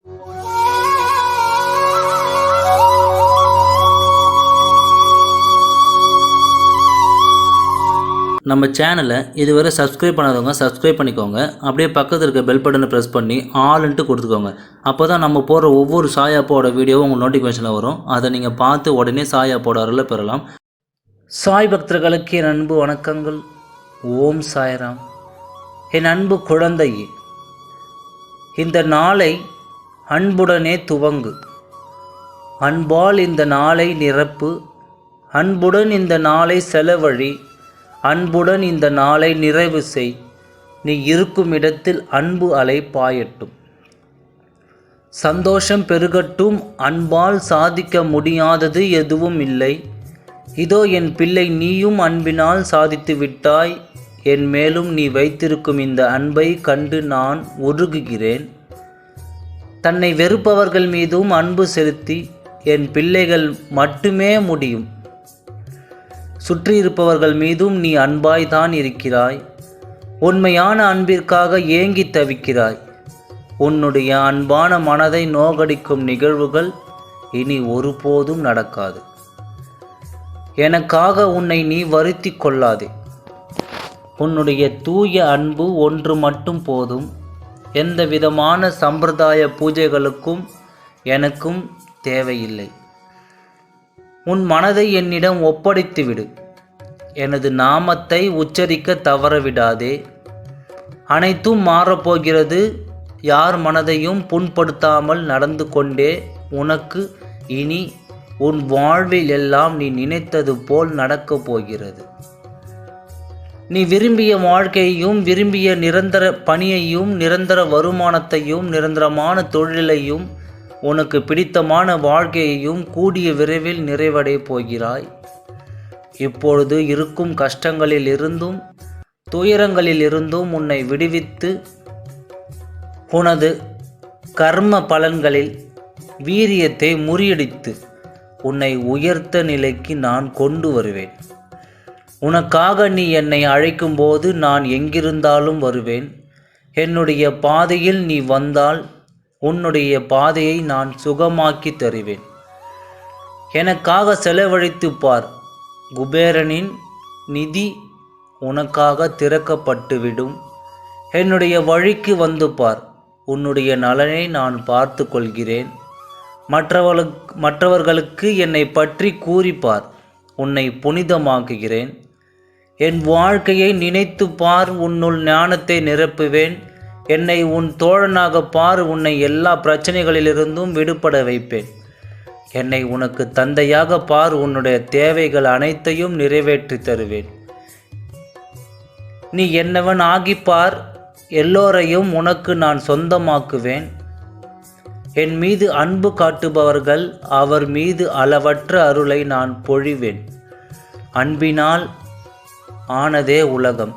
நம்ம சேனலை இதுவரை சப்ஸ்கிரைப் பண்ணாதவங்க சப்ஸ்கிரைப் பண்ணிக்கோங்க. அப்படியே பக்கத்தில் இருக்க பெல் பட்டனை ப்ரெஸ் பண்ணி ஆல்ன்ட்டு கொடுத்துக்கோங்க. அப்போ தான் நம்ம போடுற ஒவ்வொரு சாய் அப்போட வீடியோவும் உங்கள் நோட்டிஃபிகேஷனில் வரும். அதை நீங்கள் பார்த்து உடனே சாய் அப்போட அருளை பெறலாம். சாய் பக்தர்களுக்கு என் அன்பு வணக்கங்கள். ஓம் சாய்ராம். என் அன்பு குழந்தையே, இந்த நாளை அன்புடனே துவங்கு. அன்பால் இந்த நாளை நிரப்பு. அன்புடன் இந்த நாளை செலவழி. அன்புடன் இந்த நாளை நிறைவு செய். நீ இருக்கும் இடத்தில் அன்பு அலை பாயட்டும். சந்தோஷம் பெருகட்டும். அன்பால் சாதிக்க முடியாதது எதுவும் இல்லை. இதோ என் பிள்ளை, நீயும் அன்பினால் சாதித்து விட்டாய். என் மேலும் நீ வைத்திருக்கும் இந்த அன்பை கண்டு நான் உருகுகிறேன். தன்னை வெறுப்பவர்கள் மீதும் அன்பு செலுத்தி என் பிள்ளைகள் மட்டுமே முடியும். சுற்றியிருப்பவர்கள் மீதும் நீ அன்பாய்தான் இருக்கிறாய். உண்மையான அன்பிற்காக ஏங்கி தவிக்கிறாய். உன்னுடைய அன்பான மனதை நோகடிக்கும் நிகழ்வுகள் இனி ஒருபோதும் நடக்காது. எனக்காக உன்னை நீ வருத்தி கொள்ளாதே. உன்னுடைய தூய அன்பு ஒன்று மட்டும் போதும். எந்த விதமான சம்பிரதாய பூஜைகளுக்கும் எனக்கும் தேவையில்லை. உன் மனதை என்னிடம் ஒப்படைத்துவிடு. எனது நாமத்தை உச்சரிக்க தவறவிடாதே. அனைத்தும் மாறப்போகிறது. யார் மனதையும் புண்படுத்தாமல் நடந்து கொண்டே உனக்கு இனி உன் வாழ்வில் எல்லாம் நீ நினைத்தது போல் நடக்கப் போகிறது. நீ விரும்பிய வாழ்க்கையையும், விரும்பிய நிரந்தர பணியையும், நிரந்தர வருமானத்தையும், நிரந்தரமான தொழிலையும், உனக்கு பிடித்தமான வாழ்க்கையையும் கூடிய விரைவில் நிறைவடைய போகிறாய். இப்பொழுது இருக்கும் கஷ்டங்களில் இருந்தும் துயரங்களில் இருந்தும் உன்னை விடுவித்து உனது கர்ம பலன்களில் வீரியத்தை முறியடித்து உன்னை உயர்த்த நிலைக்கு நான் கொண்டு வருவேன். உனக்காக நீ என்னை அழைக்கும்போது நான் எங்கிருந்தாலும் வருவேன். என்னுடைய பாதையில் நீ வந்தால் உன்னுடைய பாதையை நான் சுகமாக்கி தருவேன். எனக்காக செலவழித்து பார். குபேரனின் நிதி உனக்காக திறக்கப்பட்டுவிடும். என்னுடைய வழிக்கு வந்து பார். உன்னுடைய நலனை நான் பார்த்து கொள்கிறேன். மற்றவர்களுக்கு என்னை பற்றி கூறிப்பார். உன்னை புனிதமாக்குகிறேன். என் வாழ்க்கையை நினைத்து பார். உன்னுள் ஞானத்தை நிரப்புவேன். என்னை உன் தோழனாக பார். உன்னை எல்லா பிரச்சனைகளிலிருந்தும் விடுபட வைப்பேன். என்னை உனக்கு தந்தையாக பார். உன்னுடைய தேவைகள் அனைத்தையும் நிறைவேற்றி தருவேன். நீ என்னவன் ஆகிப்பார். எல்லோரையும் உனக்கு நான் சொந்தமாக்குவேன். என் மீது அன்பு காட்டுபவர்கள் அவர் மீது அளவற்ற அருளை நான் பொழிவேன். அன்பினால் ஆனதே உலகம்.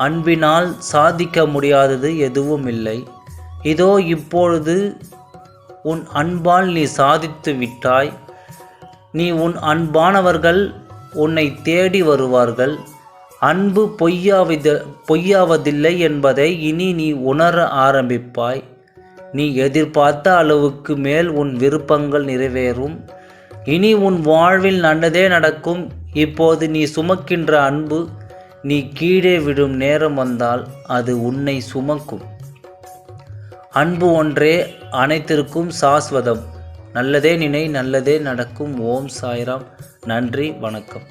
அன்பினால் சாதிக்க முடியாதது எதுவும் இல்லை. இதோ இப்பொழுது உன் அன்பால் நீ சாதித்து விட்டாய். நீ உன் அன்பானவர்கள் உன்னை தேடி வருவார்கள். அன்பு பொய்யாவதில்லை என்பதை இனி நீ உணர ஆரம்பிப்பாய். நீ எதிர்பார்த்த அளவுக்கு மேல் உன் விருப்பங்கள் நிறைவேறும். இனி உன் வாழ்வில் நல்லதே நடக்கும். இப்போது நீ சுமக்கின்ற அன்பு நீ கீழே விடும் நேரம் வந்தால் அது உன்னை சுமக்கும். அன்பு ஒன்றே அனைத்திற்கும் சாஸ்வதம். நல்லதே நினை, நல்லதே நடக்கும். ஓம் சாய்ராம். நன்றி, வணக்கம்.